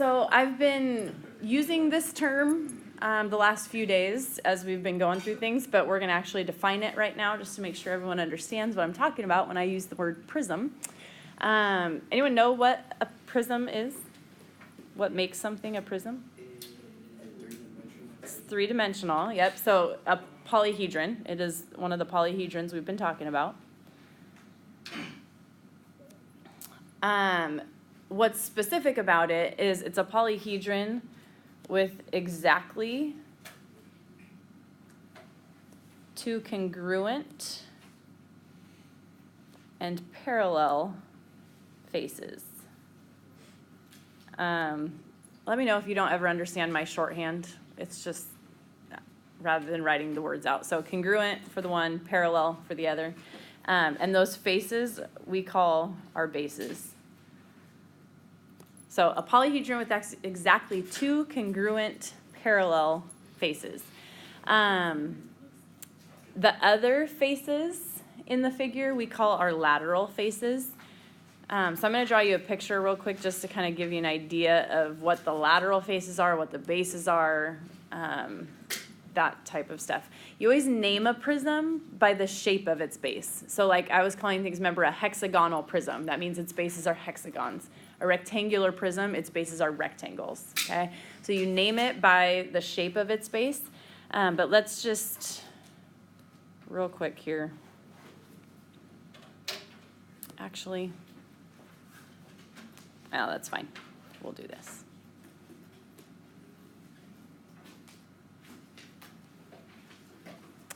So I've been using this term the last few days as we've been going through things, but we're going to actually define it right now just to make sure everyone understands what I'm talking about when I use the word prism. Anyone know what a prism is? What makes something a prism? It's three-dimensional, yep. So a polyhedron, it is one of the polyhedrons we've been talking about. What's specific about it is it's a polyhedron with exactly two congruent and parallel faces. Let me know if you don't ever understand my shorthand. It's just rather than writing the words out. So congruent for the one, parallel for the other. And those faces we call our bases. So a polyhedron with exactly two congruent parallel faces. The other faces in the figure we call our lateral faces. So I'm going to draw you a picture real quick just to kind of give you an idea of what the lateral faces are, what the bases are, that type of stuff. You always name a prism by the shape of its base. So like I was calling things, remember, a hexagonal prism. That means its bases are hexagons. A rectangular prism, its bases are rectangles, okay? So you name it by the shape of its base. But let's just, real quick here. Actually, oh, that's fine. We'll do this.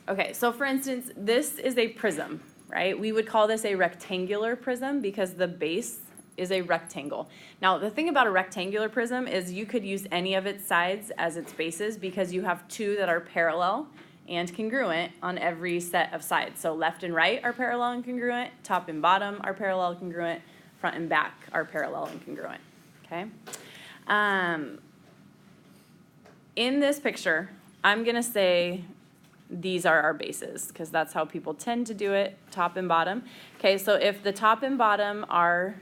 Okay, so for instance, this is a prism, right? We would call this a rectangular prism because the base is a rectangle. Now, the thing about a rectangular prism is you could use any of its sides as its bases because you have two that are parallel and congruent on every set of sides. So left and right are parallel and congruent, top and bottom are parallel and congruent, front and back are parallel and congruent, okay? In this picture, I'm gonna say these are our bases because that's how people tend to do it, top and bottom. Okay, so if the top and bottom are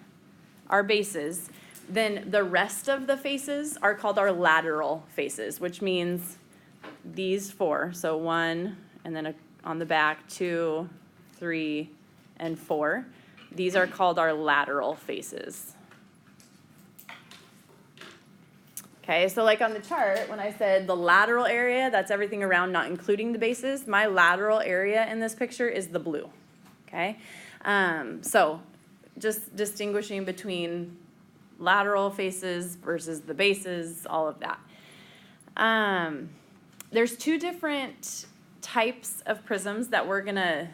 our bases, then the rest of the faces are called our lateral faces, which means these four. So one, and then on the back, 2, 3, and 4. These are called our lateral faces. Okay, so like on the chart, when I said the lateral area, that's everything around, not including the bases. My lateral area in this picture is the blue, okay? So just distinguishing between lateral faces versus the bases, all of that. There's two different types of prisms that we're gonna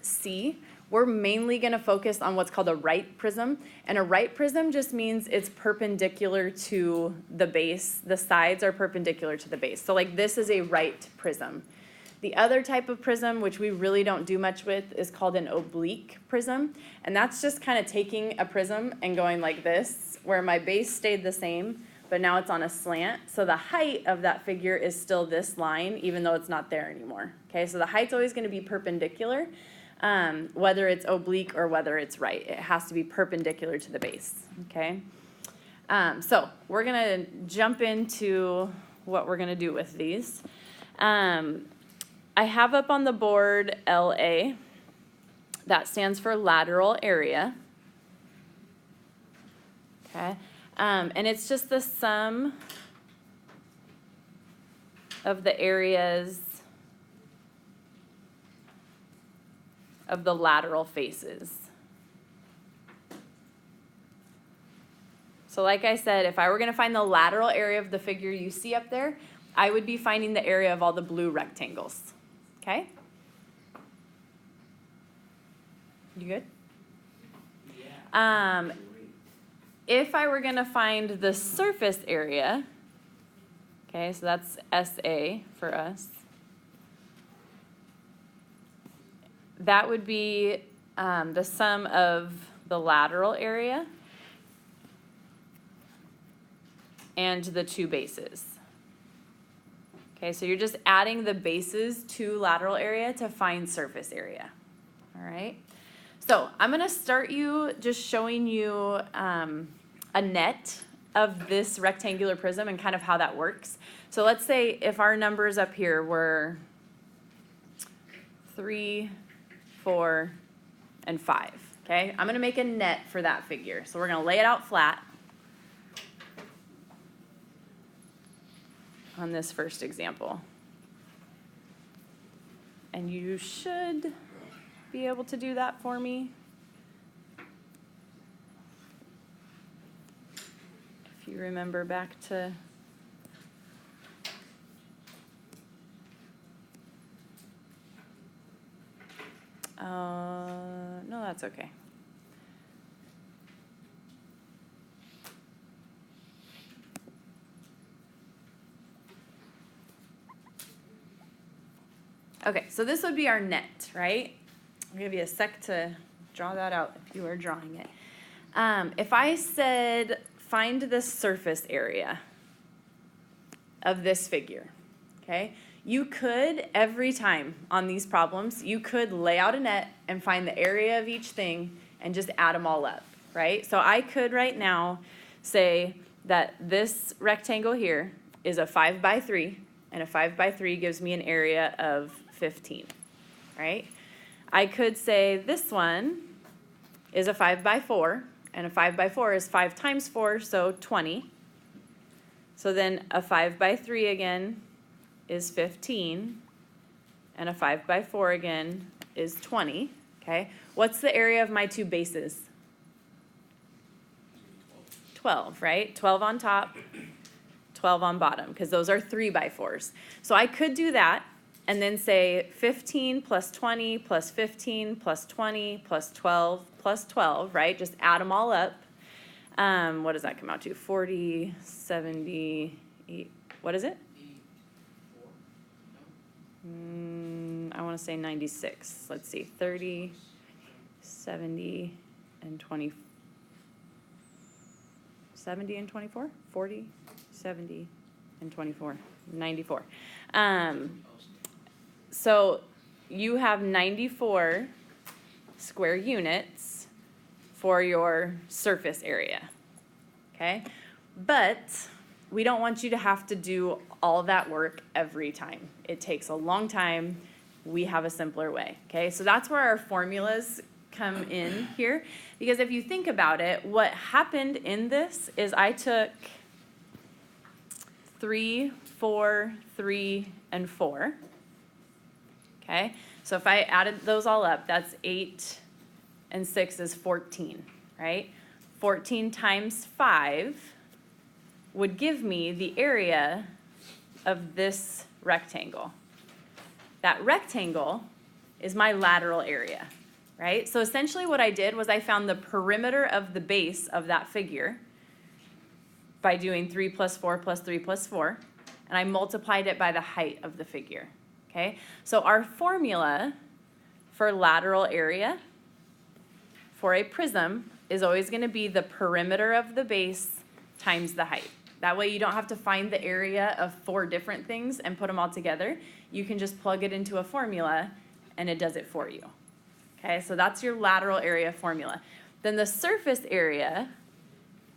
see. We're mainly gonna focus on what's called a right prism. And a right prism just means it's perpendicular to the base. The sides are perpendicular to the base. So like this is a right prism. The other type of prism, which we really don't do much with, is called an oblique prism. And that's just kind of taking a prism and going like this, where my base stayed the same, but now it's on a slant. So the height of that figure is still this line, even though it's not there anymore. Okay, so the height's always going to be perpendicular, whether it's oblique or whether it's right. It has to be perpendicular to the base, okay? So we're going to jump into what we're going to do with these. I have up on the board LA. That stands for lateral area. Okay, and it's just the sum of the areas of the lateral faces. So like I said, if I were going to find the lateral area of the figure you see up there, I would be finding the area of all the blue rectangles. Okay? You good? Yeah. If I were going to find the surface area, okay, so that's SA for us, that would be the sum of the lateral area and the two bases. Okay, so you're just adding the bases to lateral area to find surface area. All right. So I'm going to start you just showing you a net of this rectangular prism and kind of how that works. So let's say if our numbers up here were 3, 4, and 5, okay? I'm gonna make a net for that figure. So we're gonna lay it out flat on this first example. And you should be able to do that for me. If you remember back to no, that's okay. Okay, so this would be our net, right? I'll give you a sec to draw that out if you are drawing it. If I said find the surface area of this figure, okay? You could, every time on these problems, you could lay out a net and find the area of each thing and just add them all up, right? So I could right now say that this rectangle here is a 5 by 3, and a 5 by 3 gives me an area of 15, right? I could say this one is a 5 by 4, and a 5 by 4 is 5 times 4, so 20. So then a 5 by 3 again is 15, and a 5 by 4 again is 20, okay? What's the area of my two bases? 12, right? 12 on top, 12 on bottom, because those are 3 by 4s. So I could do that and then say 15 plus 20 plus 15 plus 20 plus 12 plus 12, right? Just add them all up. What does that come out to? 40, 70, what is it? I want to say 96. Let's see, 30, 70, and 20. 70 and 24? 40, 70, and 24. 94. So you have 94 square units for your surface area, okay? But we don't want you to have to do all that work every time. It takes a long time. We have a simpler way, okay? So that's where our formulas come in here. Because if you think about it, what happened in this is I took 3, 4, 3, and 4, okay? So if I added those all up, that's 8 and 6 is 14, right? 14 times 5 would give me the area of this rectangle. That rectangle is my lateral area, right? So essentially what I did was I found the perimeter of the base of that figure by doing 3 plus 4 plus 3 plus 4, and I multiplied it by the height of the figure, okay? So our formula for lateral area for a prism is always going to be the perimeter of the base times the height. That way you don't have to find the area of 4 different things and put them all together. You can just plug it into a formula and it does it for you. Okay, so that's your lateral area formula. Then the surface area,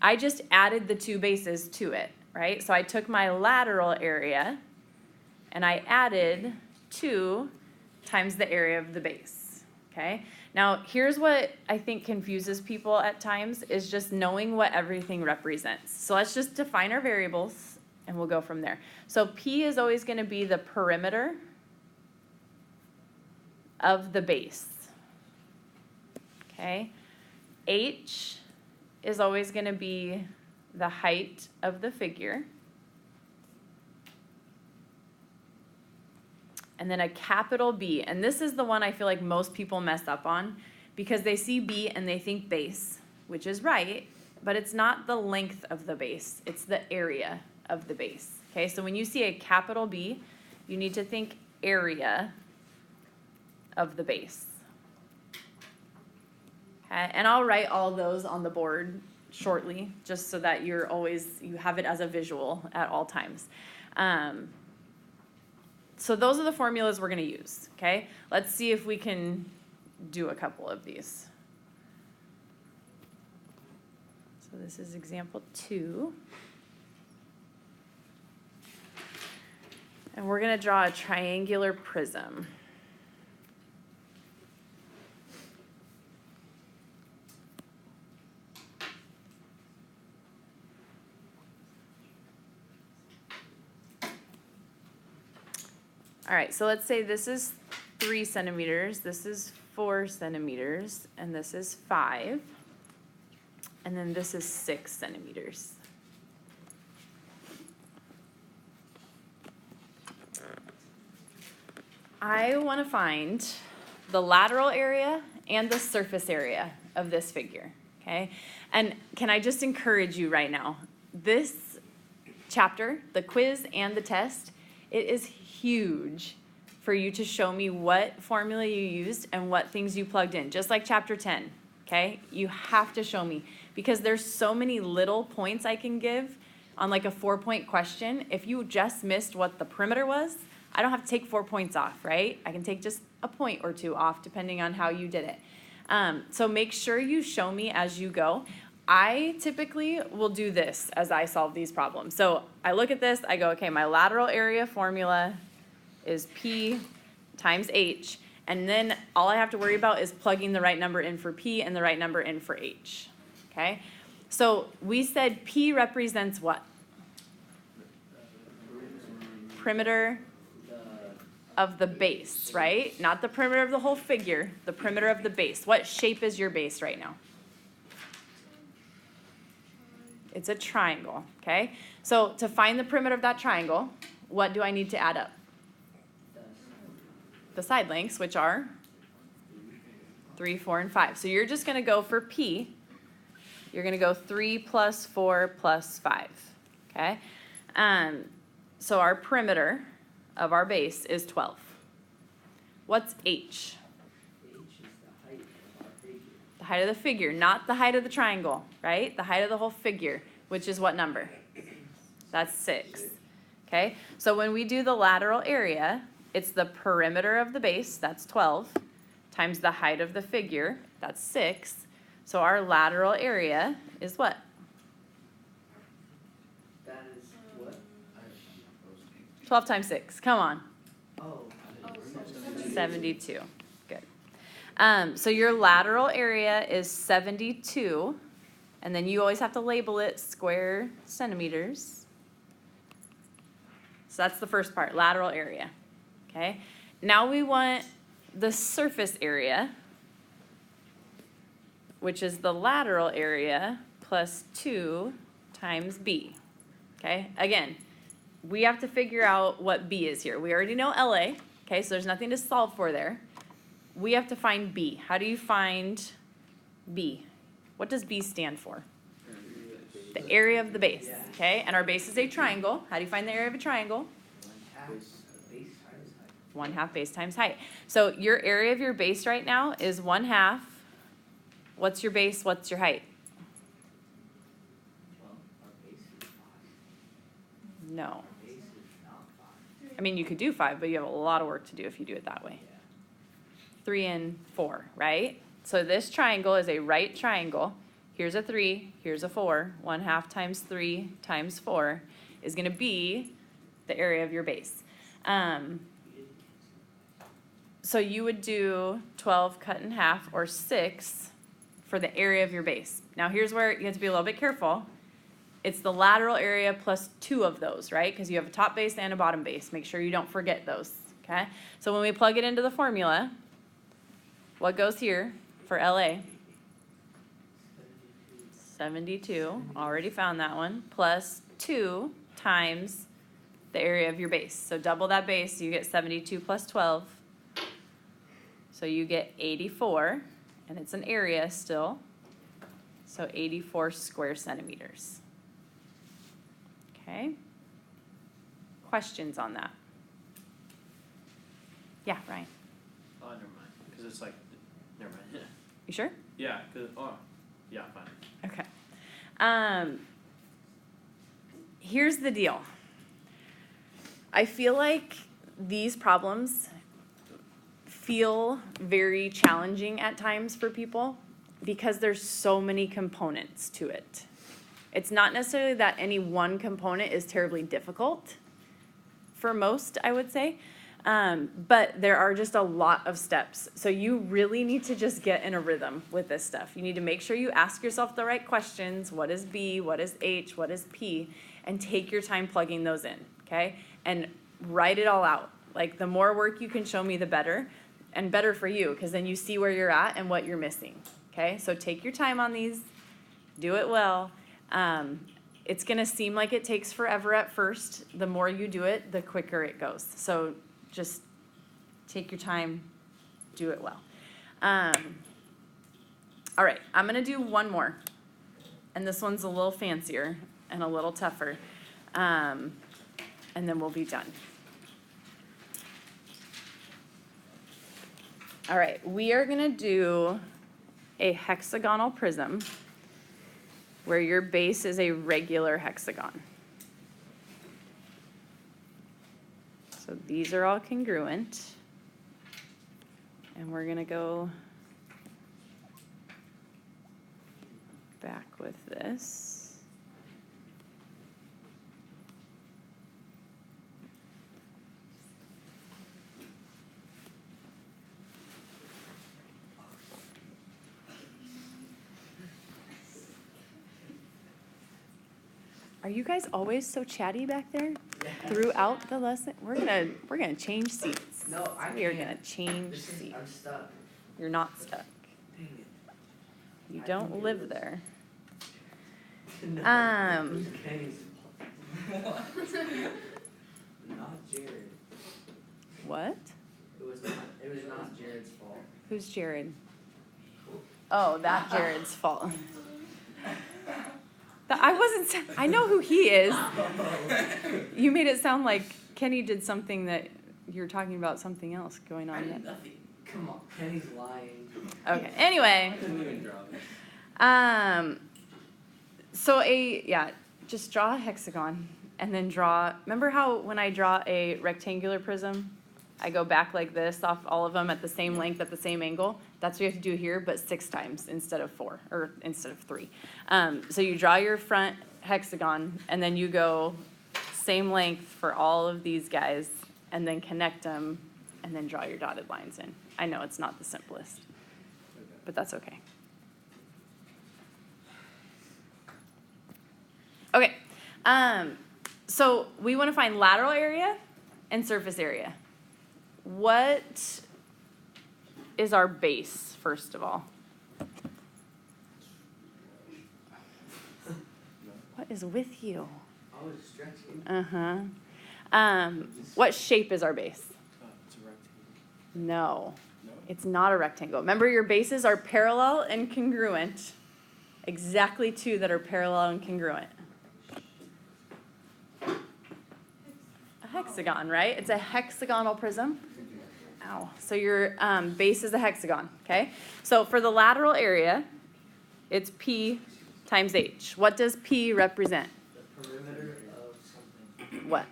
I just added the 2 bases to it, right? So I took my lateral area and I added 2 times the area of the base, okay? Now, here's what I think confuses people at times is just knowing what everything represents. So let's just define our variables and we'll go from there. So P is always going to be the perimeter of the base, okay? H is always going to be the height of the figure. And then a capital B, and this is the one I feel like most people mess up on because they see B and they think base, which is right, but it's not the length of the base, it's the area of the base, okay? So when you see a capital B, you need to think area of the base, okay? And I'll write all those on the board shortly, just so that you have it as a visual at all times. So those are the formulas we're going to use, okay? Let's see if we can do a couple of these. So this is example 2. And we're going to draw a triangular prism. All right, so let's say this is 3 centimeters, this is 4 centimeters, and this is 5. And then this is 6 centimeters. I want to find the lateral area and the surface area of this figure, okay? And can I just encourage you right now, this chapter, the quiz and the test, it is huge for you to show me what formula you used and what things you plugged in, just like chapter 10, okay? You have to show me because there's so many little points I can give on like a 4-point question. If you just missed what the perimeter was, I don't have to take 4 points off, right? I can take just a point or 2 off depending on how you did it. So make sure you show me as you go. I typically will do this as I solve these problems. So I look at this, I go, okay, my lateral area formula is P times H, and then all I have to worry about is plugging the right number in for P and the right number in for H, okay? So we said P represents what? Perimeter of the base, right? Not the perimeter of the whole figure, the perimeter of the base. What shape is your base right now? It's a triangle, okay? So to find the perimeter of that triangle, what do I need to add up? The side lengths, which are 3, 4, and 5. So you're just going to go for P. You're going to go 3 plus 4 plus 5, okay? So our perimeter of our base is 12. What's H? H is the height of our figure. The height of the figure, not the height of the triangle, right? The height of the whole figure, which is what number? That's 6. Okay, so when we do the lateral area, it's the perimeter of the base, that's 12, times the height of the figure, that's 6. So our lateral area is what? That is what? 12 times 6, come on. Oh. 72, good. So your lateral area is 72, and then you always have to label it square centimeters. So that's the first part, lateral area, okay? Now we want the surface area, which is the lateral area plus 2 times B, okay? Again, we have to figure out what B is here. We already know LA, okay, so there's nothing to solve for there. We have to find B. How do you find B? What does B stand for? The area of the base, okay? And our base is a triangle. How do you find the area of a triangle? 1/2 base times height. 1/2 base times height. So your area of your base right now is 1/2. What's your base? What's your height? Well, our base is 5. No. Our base is not 5. I mean, you could do 5, but you have a lot of work to do if you do it that way. Yeah. 3 and 4, right? So this triangle is a right triangle. Here's a 3, here's a 4. 1/2 times 3 times 4 is going to be the area of your base. So you would do 12 cut in half, or 6, for the area of your base. Now here's where you have to be a little bit careful. It's the lateral area plus 2 of those, right? Because you have a top base and a bottom base. Make sure you don't forget those, okay? So when we plug it into the formula, what goes here for LA? 72, already found that one, plus 2 times the area of your base. So double that base, you get 72 plus 12. So you get 84, and it's an area still. So 84 square centimeters. Okay? Questions on that? Yeah, Ryan. Oh, never mind. Because it's like, never mind. You sure? Yeah, because, yeah, fine. Okay. Here's the deal. I feel like these problems feel very challenging at times for people because there's so many components to it. It's not necessarily that any one component is terribly difficult for most, I would say. But there are just a lot of steps. So you really need to just get in a rhythm with this stuff. You need to make sure you ask yourself the right questions. What is B? What is H? What is P? And take your time plugging those in, okay? And write it all out. Like, the more work you can show me, the better. And better for you, because then you see where you're at and what you're missing, okay? So take your time on these. Do it well. It's going to seem like it takes forever at first. The more you do it, the quicker it goes. So just take your time, do it well. All right, I'm going to do one more. And this one's a little fancier and a little tougher. And then we'll be done. All right, we are going to do a hexagonal prism where your base is a regular hexagon. So these are all congruent. And we're going to go back with this. Are you guys always so chatty back there throughout the lesson? We're gonna change seats. No, I We are can't. gonna change This is, seats. I'm stuck. You're not stuck. Dang it. You I don't can live do there. No, Um, it was Kenny's fault. Not Jared. What? It was not Jared's fault. Who's Jared? Oh, that Jared's fault. I know who he is. You made it sound like Kenny did something that you're talking about something else going I on did yet. nothing. Come on, Kenny's lying. Okay, anyway. I couldn't even draw this. Just draw a hexagon and then remember how when I draw a rectangular prism, I go back like this off all of them at the same length, at the same angle? That's what you have to do here, but 6 times instead of 4, or instead of 3. So you draw your front hexagon, and then you go same length for all of these guys, and then connect them, and then draw your dotted lines in. I know it's not the simplest, but that's okay. Okay, so we want to find lateral area and surface area. What is our base, first of all? What is with you? I was stretching. Uh-huh. What shape is our base? It's a rectangle. No, No? it's not a rectangle. Remember, your bases are parallel and congruent. Exactly 2 that are parallel and congruent. A hexagon, right? It's a hexagonal prism. Ow. So your base is a hexagon, okay? So for the lateral area, it's P times H. What does P represent? The perimeter of something. What?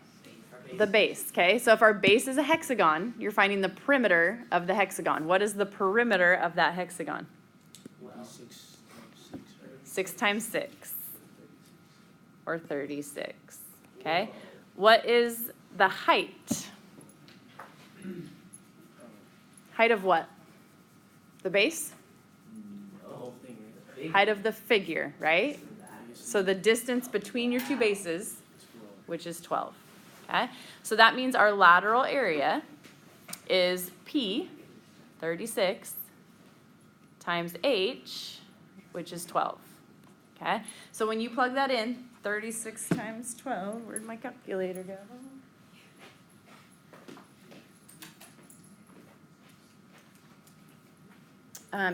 Our base. The base, okay? So if our base is a hexagon, you're finding the perimeter of the hexagon. What is the perimeter of that hexagon? Well, 6 times 6, right? 6 times 6, or 36, okay? What is the height? Height of what? The base? The whole thing, right? big Height of the figure, right? for that. So the distance between your 2 bases, It's 12. which is 12, okay? So that means our lateral area is P, 36, times H, which is 12, okay? So when you plug that in, 36 times 12, where'd my calculator go?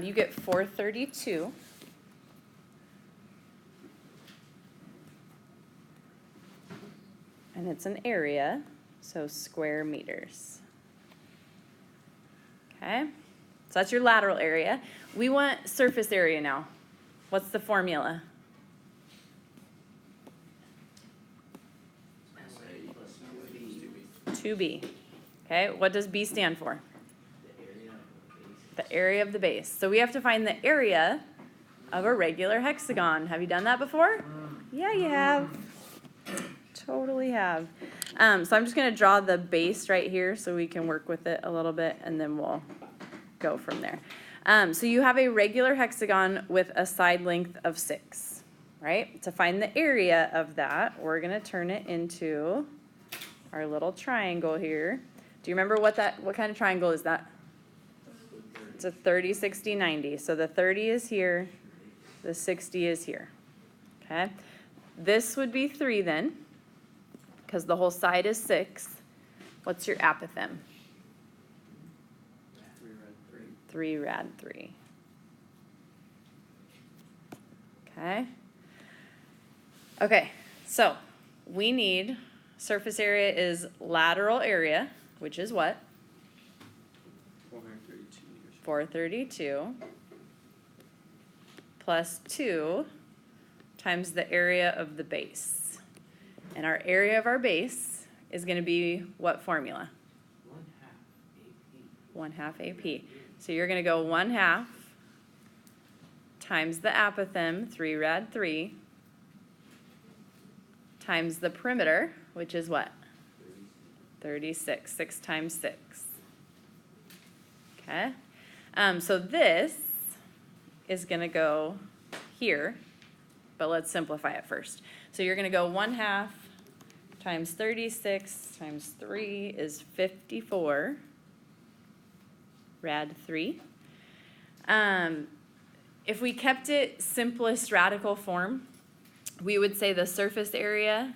You get 432. And it's an area, so square meters. Okay, so that's your lateral area. We want surface area now. What's the formula? SA plus 2B. 2B. Okay, what does B stand for? The area of the base. The area of the base. So we have to find the area of a regular hexagon. Have you done that before? Yeah, you have. Totally have. So I'm just gonna draw the base right here so we can work with it a little bit and then we'll go from there. So you have a regular hexagon with a side length of 6, right? To find the area of that, we're gonna turn it into our little triangle here. Do you remember what kind of triangle is that? It's a 30, 60, 90. So the 30 is here, the 60 is here, okay? This would be 3 then, because the whole side is 6. What's your apothem? 3 rad 3. Okay. Okay, so we need, surface area is lateral area, which is what? 432 meters. 432 plus 2 times the area of the base. And our area of our base is going to be what formula? 1/2 AP. So you're going to go 1/2 times the apothem, 3 rad 3, times the perimeter, which is what? 36. 6 times 6. Okay? So this is going to go here, but let's simplify it first. So you're going to go 1/2 times 36 times 3 is 54 rad 3. If we kept it simplest radical form, we would say the surface area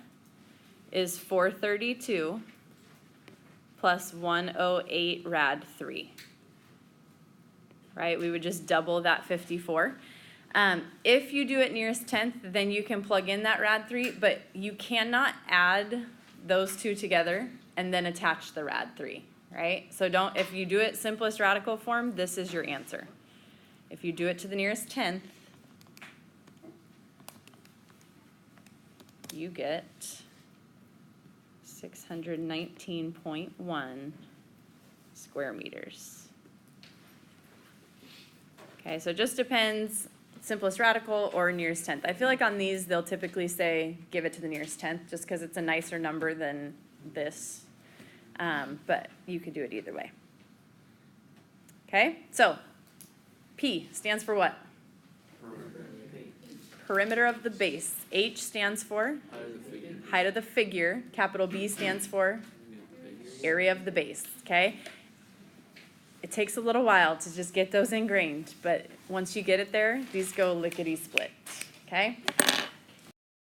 is 432 plus 108 rad 3. Right? We would just double that 54. If you do it nearest 10th, then you can plug in that rad 3, but you cannot add those two together and then attach the rad 3, right? So if you do it simplest radical form, this is your answer. If you do it to the nearest 10th, you get 619.1 square meters. Okay, so it just depends, simplest radical or nearest 10th. I feel like on these, they'll typically say give it to the nearest 10th just because it's a nicer number than this, but you could do it either way. Okay, so P stands for what? Perimeter of the base. H stands for height of the figure. Capital B stands for area of the base, okay? It takes a little while to just get those ingrained, but once you get it there, these go lickety-split, okay?